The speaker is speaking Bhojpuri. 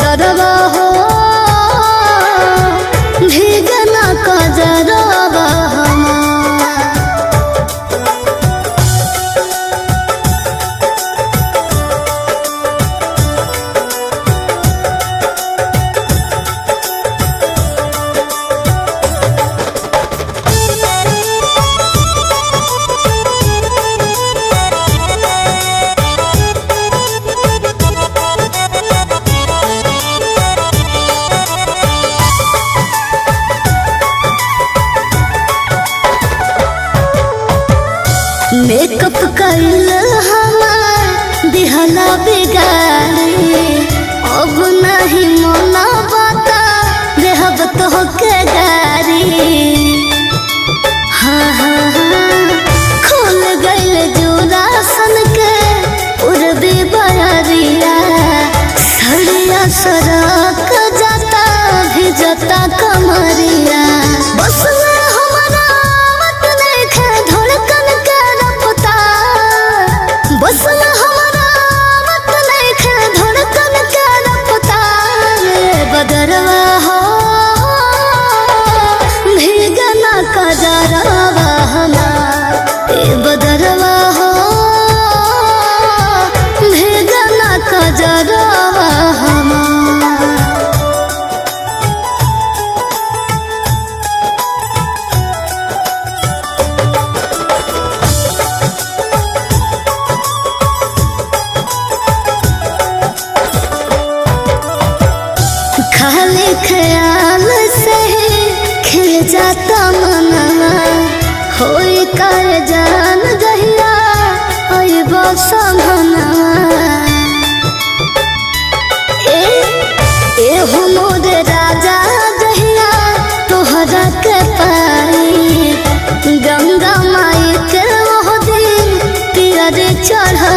बदरवा हो भीगना कजरवा मेकअप कइल हमार दिहला बिगाड़ी अब नहीं मोना बता देहब तो के गारी हाँ हाँ हाँ खुल गइल जोरा सन के उर्बी बरिया सड़िया सड़क जाता भी जाता कमरिया बस बदरवा हो भीगना कजरवा हमार बदरवा हो भीगना कजरवा हमार खाली ख्याल से खिल जाता मनवा होई कर जान जहिया अइब समनवा एहो मोर राजा जहिया तोहरा के पाई गंगा माई के ओह दिन पियर चढ़ा